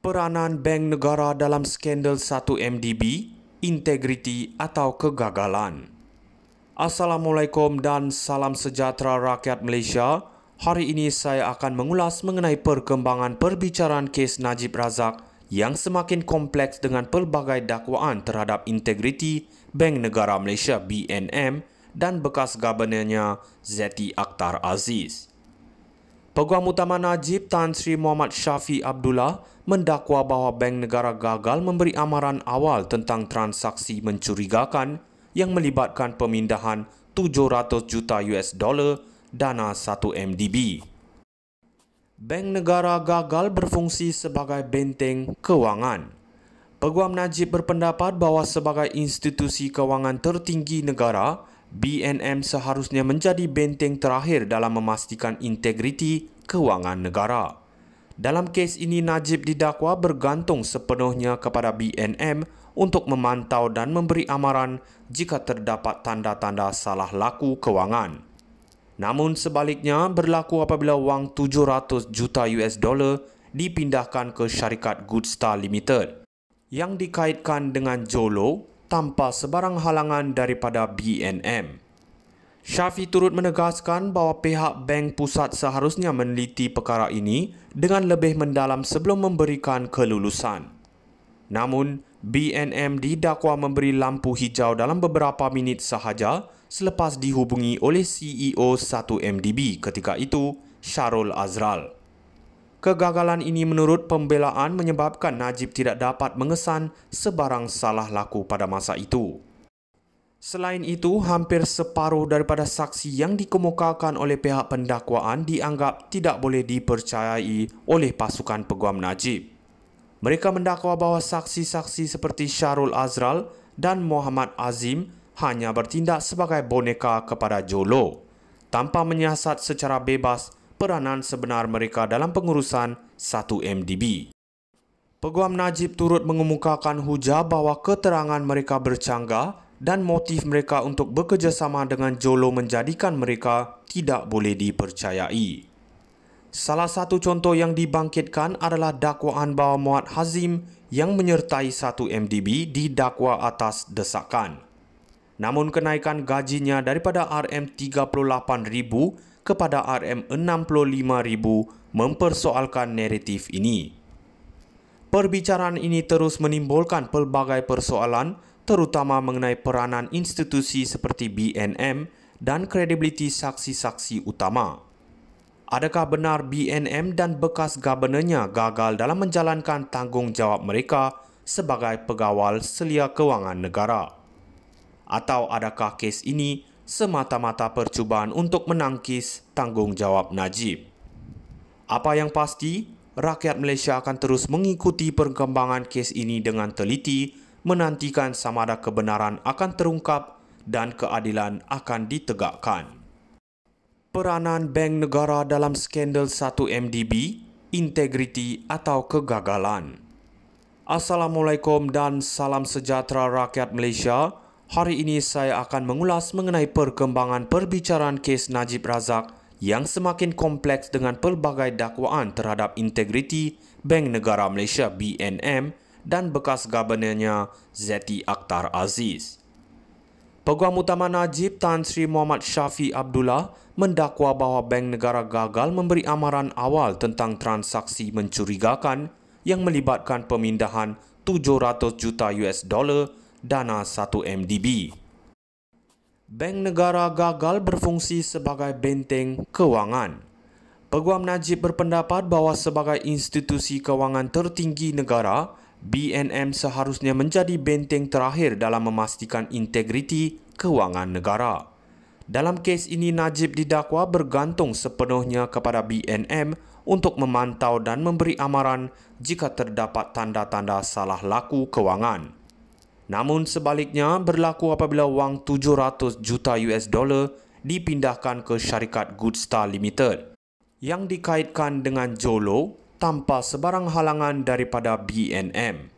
Peranan bank negara dalam skandal 1MDB, integriti atau kegagalan. Assalamualaikum dan salam sejahtera rakyat Malaysia. Hari ini saya akan mengulas mengenai perkembangan perbicaraan kes Najib Razak yang semakin kompleks dengan pelbagai dakwaan terhadap integriti Bank Negara Malaysia BNM dan bekas gabernernya Zeti Akhtar Aziz. Peguam Utama Najib Tan Sri Muhammad Shafie Abdullah mendakwa bahawa Bank Negara gagal memberi amaran awal tentang transaksi mencurigakan yang melibatkan pemindahan 700 juta US dollar dana 1MDB. Bank Negara gagal berfungsi sebagai benteng kewangan. Peguam Najib berpendapat bahawa sebagai institusi kewangan tertinggi negara, BNM seharusnya menjadi benteng terakhir dalam memastikan integriti kewangan negara. Dalam kes ini, Najib didakwa bergantung sepenuhnya kepada BNM untuk memantau dan memberi amaran jika terdapat tanda-tanda salah laku kewangan. Namun sebaliknya berlaku apabila wang 700 juta US dollar dipindahkan ke syarikat Goodstar Limited yang dikaitkan dengan Jolo tanpa sebarang halangan daripada BNM. Shafie turut menegaskan bahawa pihak Bank Pusat seharusnya meneliti perkara ini dengan lebih mendalam sebelum memberikan kelulusan. Namun, BNM didakwa memberi lampu hijau dalam beberapa minit sahaja selepas dihubungi oleh CEO 1MDB ketika itu, Shahrul Azral. Kegagalan ini menurut pembelaan menyebabkan Najib tidak dapat mengesan sebarang salah laku pada masa itu. Selain itu, hampir separuh daripada saksi yang dikemukakan oleh pihak pendakwaan dianggap tidak boleh dipercayai oleh pasukan peguam Najib. Mereka mendakwa bahawa saksi-saksi seperti Shahrul Azral dan Muhammad Azim hanya bertindak sebagai boneka kepada Jolo, tanpa menyiasat secara bebas peranan sebenar mereka dalam pengurusan 1MDB. Peguam Najib turut mengemukakan hujah bahawa keterangan mereka bercanggah dan motif mereka untuk bekerjasama dengan Jolo menjadikan mereka tidak boleh dipercayai. Salah satu contoh yang dibangkitkan adalah dakwaan bahawa Muhammad Hazim yang menyertai 1MDB didakwa atas desakan. Namun kenaikan gajinya daripada RM38,000 kepada RM65,000 mempersoalkan naratif ini. Perbicaraan ini terus menimbulkan pelbagai persoalan terutama mengenai peranan institusi seperti BNM dan kredibiliti saksi-saksi utama. Adakah benar BNM dan bekas gabernernya gagal dalam menjalankan tanggungjawab mereka sebagai pegawal selia kewangan negara? Atau adakah kes ini semata-mata percubaan untuk menangkis tanggungjawab Najib? Apa yang pasti, rakyat Malaysia akan terus mengikuti perkembangan kes ini dengan teliti, menantikan sama ada kebenaran akan terungkap dan keadilan akan ditegakkan. Peranan bank negara dalam skandal 1MDB, integriti atau kegagalan. Assalamualaikum dan salam sejahtera rakyat Malaysia. Hari ini saya akan mengulas mengenai perkembangan perbicaraan kes Najib Razak yang semakin kompleks dengan pelbagai dakwaan terhadap integriti Bank Negara Malaysia BNM dan bekas gabernernya Zeti Akhtar Aziz. Peguam Utama Najib Tan Sri Muhammad Shafie Abdullah mendakwa bahawa Bank Negara gagal memberi amaran awal tentang transaksi mencurigakan yang melibatkan pemindahan 700 juta US dollar dana 1MDB. Bank Negara gagal berfungsi sebagai benteng kewangan. Peguam Najib berpendapat bahawa sebagai institusi kewangan tertinggi negara, BNM seharusnya menjadi benteng terakhir dalam memastikan integriti kewangan negara. Dalam kes ini, Najib didakwa bergantung sepenuhnya kepada BNM untuk memantau dan memberi amaran jika terdapat tanda-tanda salah laku kewangan. Namun sebaliknya berlaku apabila wang 700 juta US dollar dipindahkan ke syarikat Goodstar Limited yang dikaitkan dengan Jolo tanpa sebarang halangan daripada BNM.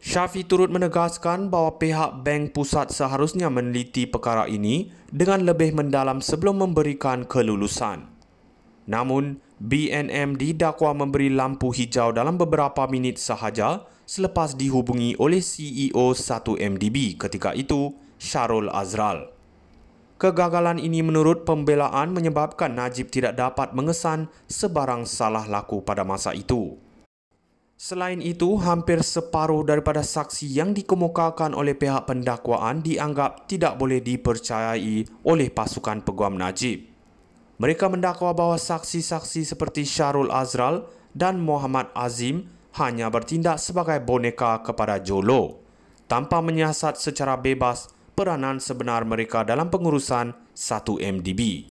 Shafie turut menegaskan bahawa pihak Bank Pusat seharusnya meneliti perkara ini dengan lebih mendalam sebelum memberikan kelulusan. Namun, BNM didakwa memberi lampu hijau dalam beberapa minit sahaja selepas dihubungi oleh CEO 1MDB ketika itu, Shahrul Azral. Kegagalan ini menurut pembelaan menyebabkan Najib tidak dapat mengesan sebarang salah laku pada masa itu. Selain itu, hampir separuh daripada saksi yang dikemukakan oleh pihak pendakwaan dianggap tidak boleh dipercayai oleh pasukan peguam Najib. Mereka mendakwa bahawa saksi-saksi seperti Shahrul Azral dan Muhammad Azim hanya bertindak sebagai boneka kepada Jolo, tanpa menyiasat secara bebas peranan sebenar mereka dalam pengurusan 1MDB.